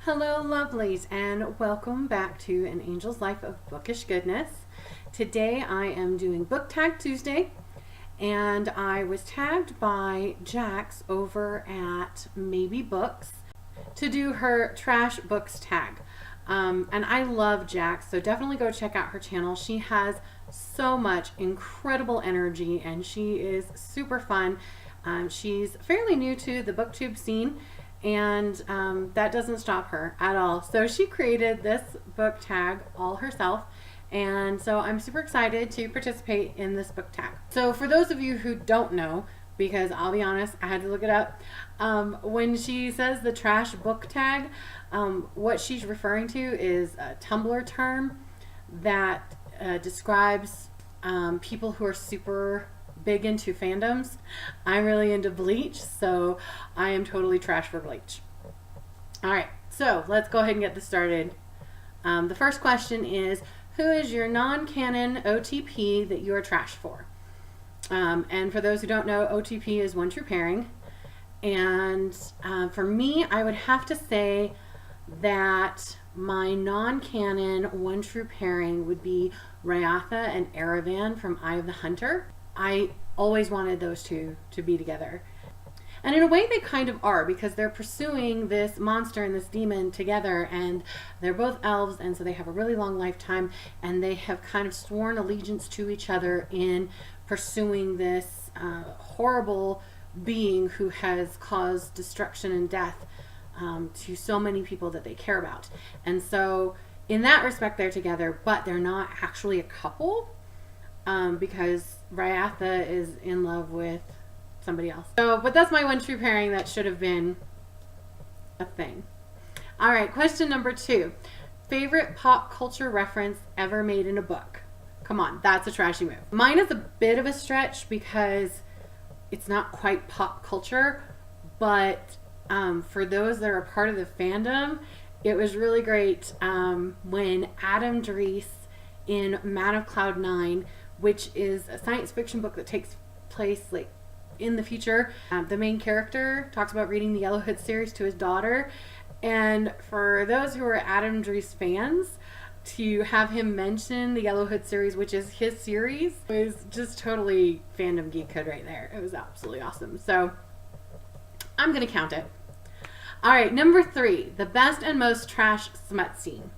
Hello, lovelies, and welcome back to An Angel's Life of Bookish Goodness. Today I am doing Book Tag Tuesday, and I was tagged by Jax over at Maybe Books to do her trash books tag. And I love Jax, so definitely go check out her channel. She has so much incredible energy, and she is super fun. She's fairly new to the booktube scene, and that doesn't stop her at all. So she created this book tag all herself, and so I'm super excited to participate in this book tag. So for those of you who don't know, because I'll be honest, I had to look it up, when she says the trash book tag, what she's referring to is a Tumblr term that describes people who are super big into fandoms. I'm really into Bleach, so I am totally trash for Bleach. Alright, so let's go ahead and get this started. The first question is, who is your non-canon OTP that you are trash for? And for those who don't know, OTP is One True Pairing. And for me, I would have to say that my non-canon One True Pairing would be Ryatha and Aravan from Eye of the Hunter. I always wanted those two to be together. And in a way they kind of are, because they're pursuing this monster and this demon together, and they're both elves, and so they have a really long lifetime, and they have kind of sworn allegiance to each other in pursuing this horrible being who has caused destruction and death to so many people that they care about. And so in that respect they're together, but they're not actually a couple. Because Ryatha is in love with somebody else. So, but that's my One True Pairing that should have been a thing. Alright, question number 2. Favorite pop culture reference ever made in a book? Come on, that's a trashy move. Mine is a bit of a stretch because it's not quite pop culture, but for those that are a part of the fandom, it was really great when Adam Dries in Man of Cloud 9, which is a science fiction book that takes place like in the future. The main character talks about reading the Yellow Hood series to his daughter, and for those who are Adam Dries fans, to have him mention the Yellow Hood series, which is his series, was just totally fandom geekhood right there. It was absolutely awesome. So I'm gonna count it. Alright, number 3, the best and most trash smut scene.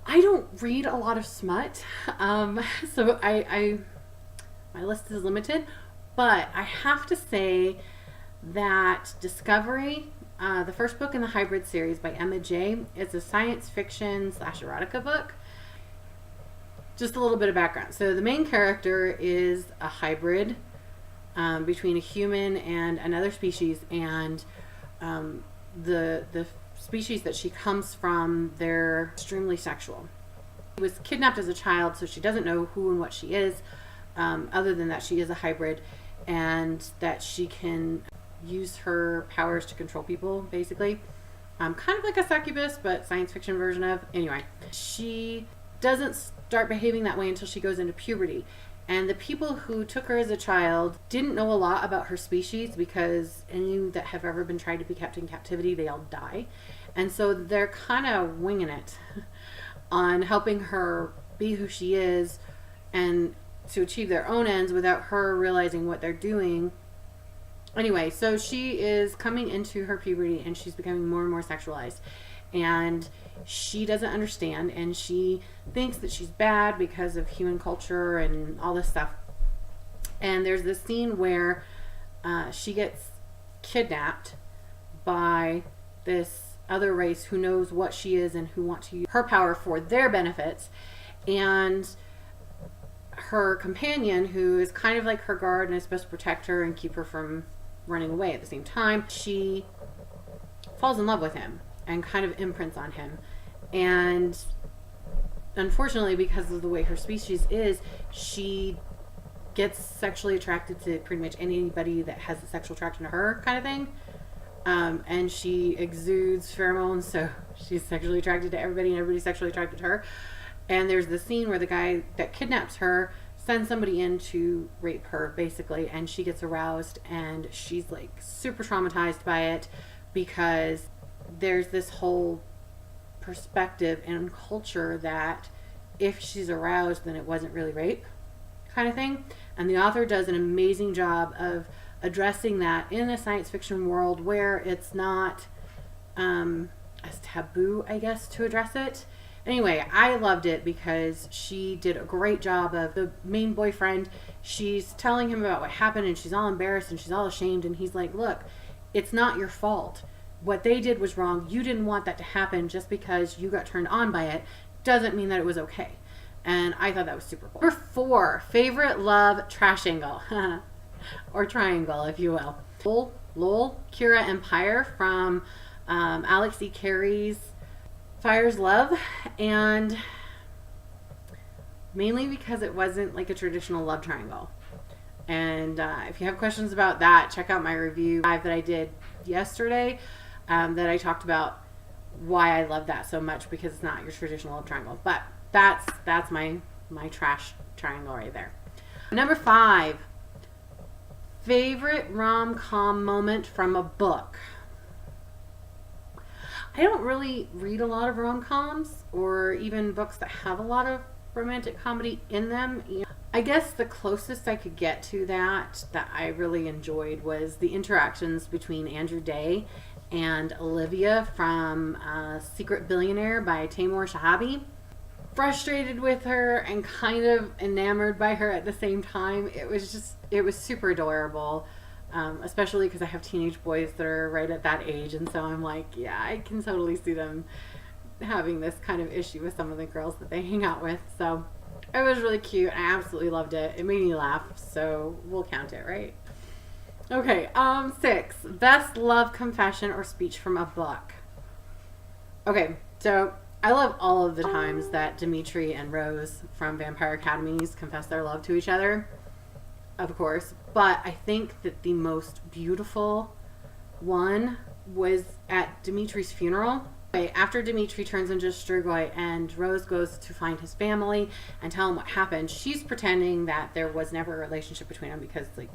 I don't read a lot of smut, so my list is limited, but I have to say that Discovery, the first book in the Hybrid series by Emma J, is a science fiction / erotica book. Just a little bit of background. So the main character is a hybrid between a human and another species, and the species that she comes from, they're extremely sexual. She was kidnapped as a child, so she doesn't know who and what she is, other than that she is a hybrid, and that she can use her powers to control people, basically. Kind of like a succubus, but science fiction version of. Anyway, she doesn't start behaving that way until she goes into puberty. And the people who took her as a child didn't know a lot about her species, because any that have ever been tried to be kept in captivity, they all die. And so they're kind of winging it on helping her be who she is and to achieve their own ends without her realizing what they're doing. Anyway, so she is coming into her puberty, and she's becoming more and more sexualized. And she doesn't understand, and she thinks that she's bad because of human culture and all this stuff. And there's this scene where she gets kidnapped by this other race who knows what she is and who want to use her power for their benefits. And her companion, who is kind of like her guard and is supposed to protect her and keep her from running away at the same time, she falls in love with him and kind of imprints on him. And unfortunately, because of the way her species is, she gets sexually attracted to pretty much anybody that has a sexual attraction to her, kind of thing. And she exudes pheromones, so she's sexually attracted to everybody, and everybody's sexually attracted to her. And there's the scene where the guy that kidnaps her sends somebody in to rape her, basically, and she gets aroused, and she's like super traumatized by it, because there's this whole perspective and culture that if she's aroused, then it wasn't really rape, kind of thing. And the author does an amazing job of addressing that in a science fiction world where it's not as taboo, I guess, to address it. Anyway, I loved it because she did a great job of the main boyfriend. She's telling him about what happened and she's all embarrassed and she's all ashamed. And he's like, look, it's not your fault. What they did was wrong. You didn't want that to happen. Just because you got turned on by it doesn't mean that it was okay. And I thought that was super cool. Number 4, favorite love trash angle. Or triangle, if you will. Lowell, Kira, and Pyre from Alex E. Carey's Fire's Love. And mainly because it wasn't like a traditional love triangle. And if you have questions about that, check out my review that I did yesterday that I talked about why I love that so much, because it's not your traditional love triangle. But that's my trash triangle right there. Number 5, favorite rom-com moment from a book. I don't really read a lot of rom-coms or even books that have a lot of romantic comedy in them. I guess the closest I could get to that I really enjoyed was the interactions between Andrew Day and Olivia from Secret Billionaire by Taimoor Shahabi. Frustrated with her and kind of enamored by her at the same time. It was super adorable, especially because I have teenage boys that are right at that age, and so I'm like, yeah, I can totally see them having this kind of issue with some of the girls that they hang out with. So it was really cute. I absolutely loved it. It made me laugh, so we'll count it, right? Okay, 6, best love confession or speech from a book. Okay, so I love all of the times that Dimitri and Rose from Vampire Academies confess their love to each other, of course, but I think that the most beautiful one was at Dimitri's funeral. After Dimitri turns into Strigoi and Rose goes to find his family and tell him what happened, she's pretending that there was never a relationship between them because, like,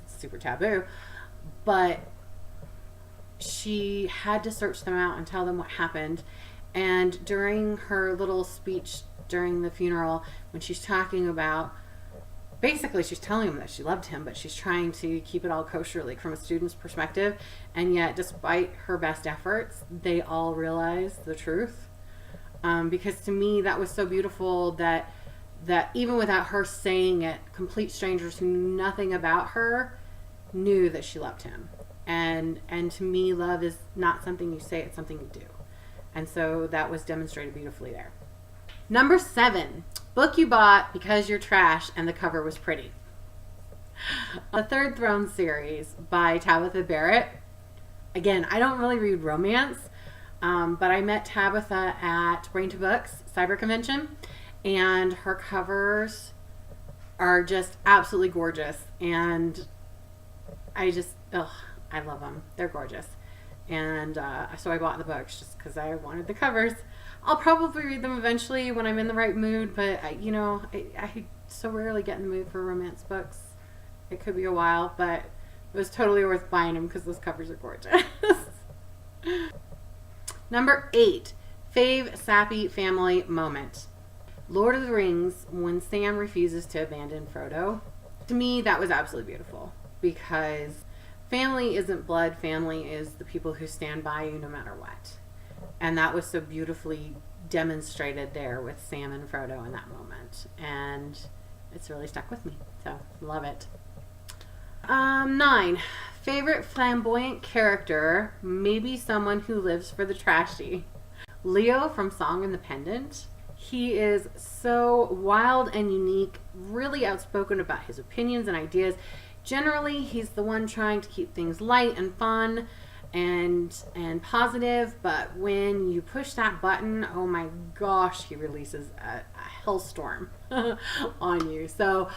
it's super taboo, but she had to search them out and tell them what happened. And during her little speech during the funeral, when she's talking about, basically she's telling him that she loved him, but she's trying to keep it all kosher, like from a student's perspective. And yet, despite her best efforts, they all realize the truth. Because to me, that was so beautiful that even without her saying it, complete strangers who knew nothing about her knew that she loved him. And to me, love is not something you say, it's something you do. And so that was demonstrated beautifully there. Number 7, book you bought because you're trash and the cover was pretty. The Third Throne series by Tabitha Barrett. Again, I don't really read romance, but I met Tabitha at Brain to Books Cyber Convention, and her covers are just absolutely gorgeous. And I love them. They're gorgeous. And so I bought the books just because I wanted the covers. I'll probably read them eventually when I'm in the right mood, but I so rarely get in the mood for romance books. It could be a while, but it was totally worth buying them because those covers are gorgeous. Number 8, fave sappy family moment. Lord of the Rings, when Sam refuses to abandon Frodo. To me, that was absolutely beautiful because family isn't blood. Family is the people who stand by you no matter what. And that was so beautifully demonstrated there with Sam and Frodo in that moment. And it's really stuck with me. So, love it. 9, favorite flamboyant character, maybe someone who lives for the trashy. Leo from Song and the Pendant. He is so wild and unique, really outspoken about his opinions and ideas. Generally, he's the one trying to keep things light and fun and positive, but when you push that button, oh my gosh, he releases a hellstorm on you. So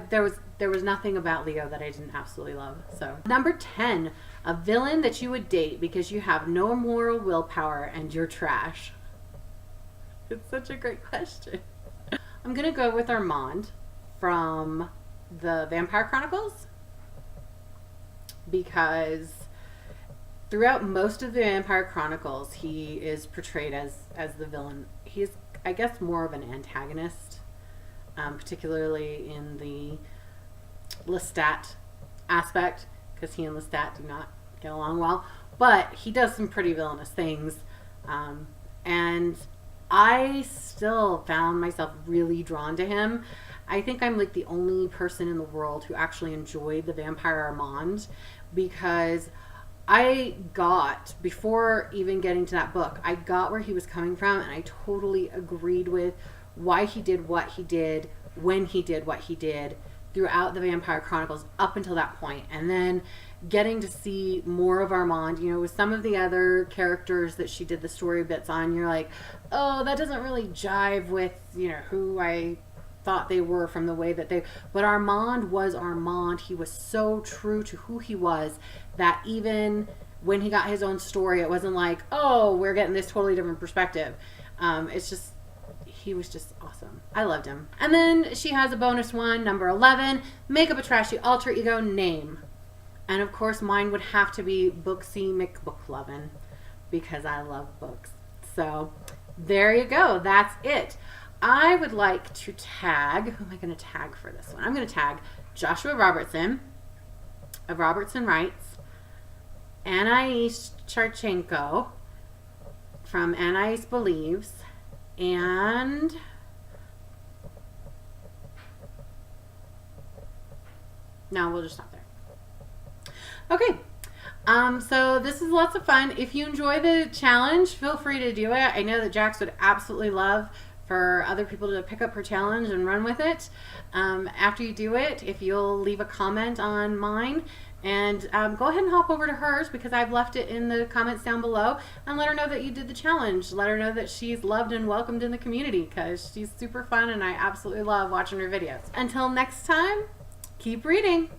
there was nothing about Leo that I didn't absolutely love. So number 10, a villain that you would date because you have no moral willpower and you're trash. It's such a great question. I'm gonna go with Armand from the Vampire Chronicles because throughout most of the Vampire Chronicles, he is portrayed as the villain. He's, I guess, more of an antagonist, particularly in the Lestat aspect, because he and Lestat do not get along well. But he does some pretty villainous things, and I still found myself really drawn to him. I think I'm like the only person in the world who actually enjoyed the Vampire Armand, because I got, before even getting to that book, I got where he was coming from, and I totally agreed with why he did what he did, when he did what he did, throughout the Vampire Chronicles up until that point. And then getting to see more of Armand, you know, with some of the other characters that she did the story bits on, you're like, oh, that doesn't really jive with, you know, who I thought they were from the way that they, but Armand was Armand. He was so true to who he was that even when he got his own story, it wasn't like, oh, we're getting this totally different perspective. It's just, he was just awesome. I loved him. And then she has a bonus one, number 11, make up a trashy alter ego name. And of course mine would have to be Booksy McBooklovin, because I love books. So there you go. That's it. I would like to tag, who am I going to tag for this one? I'm going to tag Joshua Robertson of Robertson Writes, Anais Charchenko from Anais Believes, and no, we'll just stop there. Okay. So this is lots of fun. If you enjoy the challenge, feel free to do it. I know that Jax would absolutely love for other people to pick up her challenge and run with it. After you do it, if you'll leave a comment on mine, and go ahead and hop over to hers, because I've left it in the comments down below, and let her know that you did the challenge. Let her know that she's loved and welcomed in the community, because she's super fun and I absolutely love watching her videos. Until next time, keep reading.